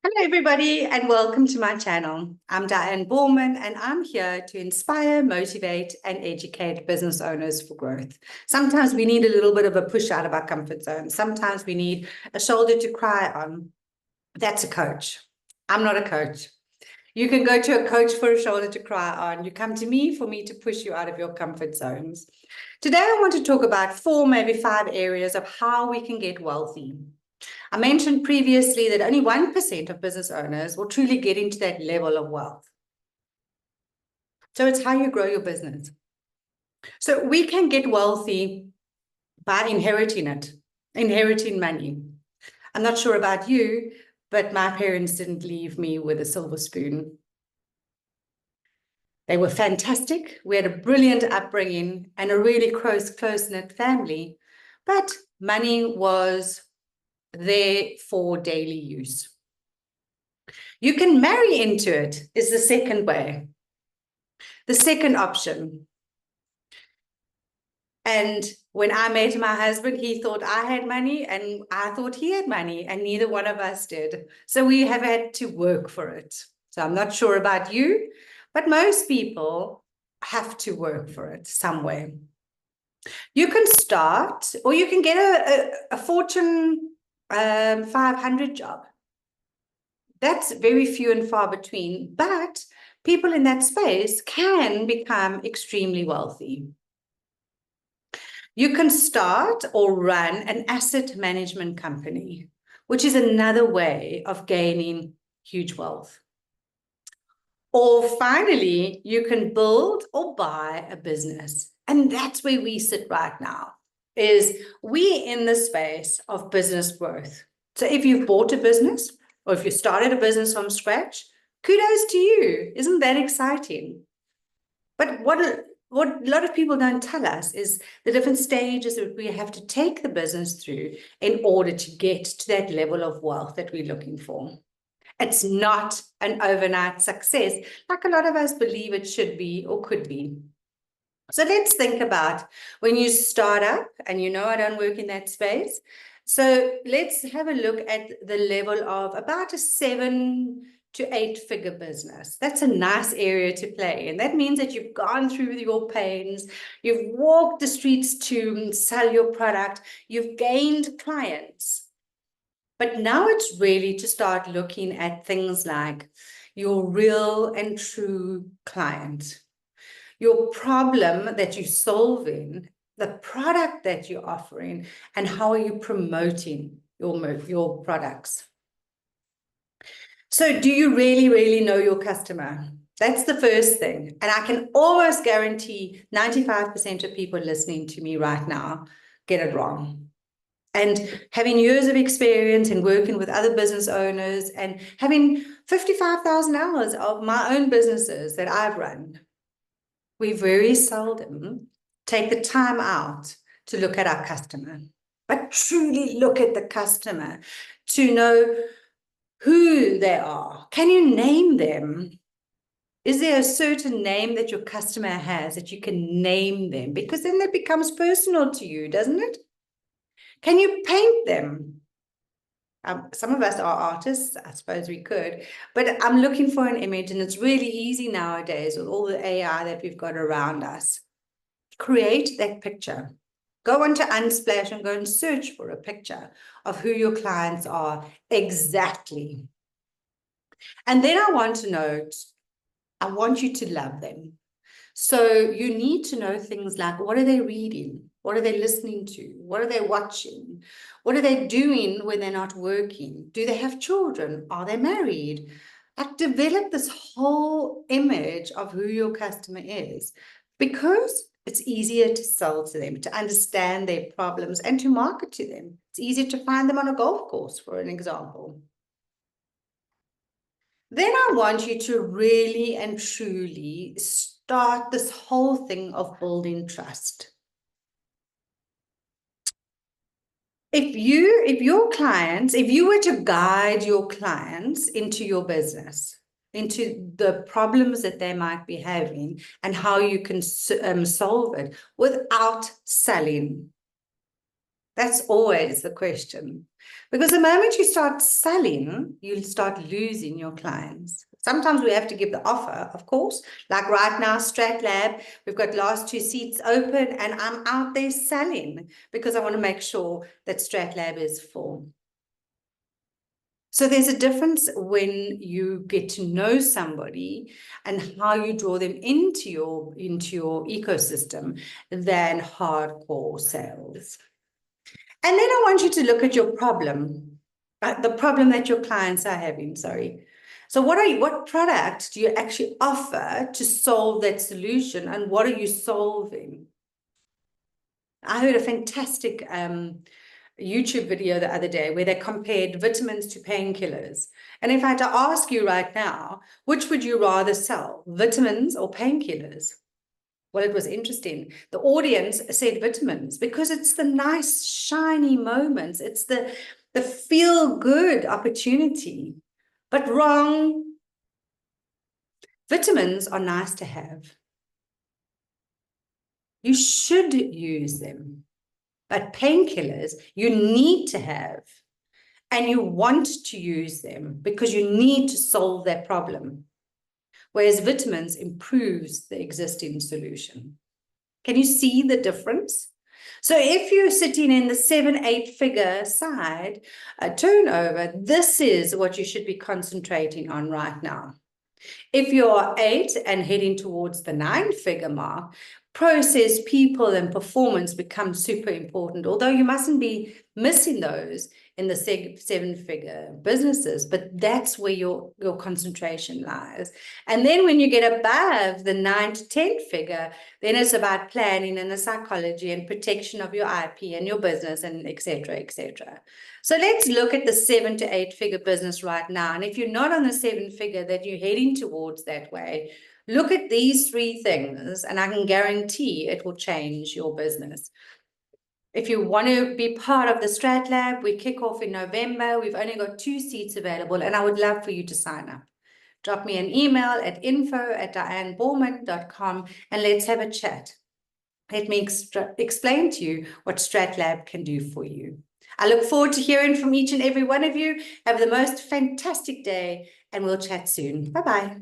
Hello, everybody, and welcome to my channel. I'm Diane Borman, and I'm here to inspire, motivate, and educate business owners for growth. Sometimes we need a little bit of a push out of our comfort zone. Sometimes we need a shoulder to cry on. That's a coach. I'm not a coach. You can go to a coach for a shoulder to cry on. You come to me for me to push you out of your comfort zones. Today, I want to talk about 4, maybe 5 areas of how we can get wealthy. I mentioned previously that only 1% of business owners will truly get into that level of wealth. So it's how you grow your business. So we can get wealthy by inheriting money. I'm not sure about you, but my parents didn't leave me with a silver spoon. They were fantastic. We had a brilliant upbringing and a really close-knit family, but money was there for daily use. You can marry into it is the second way, the second option. And when I met my husband, he thought I had money and I thought he had money, and neither one of us did. So we have had to work for it. So I'm not sure about you, but most people have to work for it somewhere. You can start, or you can get a Fortune 500 job. That's very few and far between, but people in that space can become extremely wealthy. You can start or run an asset management company, which is another way of gaining huge wealth. Or finally, you can build or buy a business. And that's where we sit right now, is we in the space of business growth. So if you've bought a business, or if you started a business from scratch, kudos to you. Isn't that exciting? But what a lot of people don't tell us is the different stages that we have to take the business through in order to get to that level of wealth that we're looking for. It's not an overnight success like a lot of us believe it should be or could be. So let's think about when you start up, and you know I don't work in that space. So let's have a look at the level of about a 7 to 8-figure business. That's a nice area to play. And that means that you've gone through your pains, you've walked the streets to sell your product, you've gained clients. But now it's really to start looking at things like your real and true client, your problem that you're solving, the product that you're offering, and how are you promoting your products. So do you really, really know your customer? That's the first thing. And I can almost guarantee 95% of people listening to me right now get it wrong. And having years of experience in working with other business owners and having 55,000 hours of my own businesses that I've run, we very seldom take the time out to look at our customer, but truly look at the customer to know who they are. Can you name them? Is there a certain name that your customer has that you can name them? Because then that becomes personal to you, doesn't it? Can you paint them? Some of us are artists, I suppose we could, but I'm looking for an image, and it's really easy nowadays with all the AI that we've got around us. Create that picture. Go onto Unsplash and go and search for a picture of who your clients are exactly. And then I want to note, I want you to love them. So you need to know things like, what are they reading? What are they listening to? What are they watching? What are they doing when they're not working? Do they have children? Are they married? Like, develop this whole image of who your customer is, because it's easier to sell to them, to understand their problems, and to market to them. It's easier to find them on a golf course, for an example. Then I want you to really and truly start this whole thing of building trust. If you were to guide your clients into your business, into the problems that they might be having and how you can solve it without selling, that's always the question. Because the moment you start selling, you'll start losing your clients. Sometimes we have to give the offer, of course. Like right now, StratLab, we've got last 2 seats open and I'm out there selling because I want to make sure that StratLab is full. So there's a difference when you get to know somebody and how you draw them into your ecosystem than hardcore sales. And then I want you to look at your problem, the problem that your clients are having, sorry. So what product do you actually offer to solve that solution, and what are you solving? I heard a fantastic YouTube video the other day where they compared vitamins to painkillers. And if I had to ask you right now, which would you rather sell, vitamins or painkillers? Well, it was interesting. The audience said vitamins because it's the nice, shiny moments. It's the feel-good opportunity. But wrong. Vitamins are nice to have. You should use them. But painkillers, you need to have. And you want to use them because you need to solve that problem. Whereas vitamins improves the existing solution. Can you see the difference? So if you're sitting in the 7-8 figure side turnover, this is what you should be concentrating on right now. If you're 8 and heading towards the 9-figure mark, process, people, and performance become super important, although you mustn't be missing those in the 7-figure businesses, but that's where your concentration lies. And then when you get above the 9 to 10 figure, then it's about planning and the psychology and protection of your IP and your business and et cetera, et cetera. So let's look at the 7 to 8 figure business right now. And if you're not on the 7 figure that you're heading towards that way, look at these 3 things, and I can guarantee it will change your business. If you want to be part of the StratLab, we kick off in November. We've only got 2 seats available, and I would love for you to sign up. Drop me an email at info@dianeborman.com and let's have a chat. Let me explain to you what StratLab can do for you. I look forward to hearing from each and every one of you. Have the most fantastic day, and we'll chat soon. Bye-bye.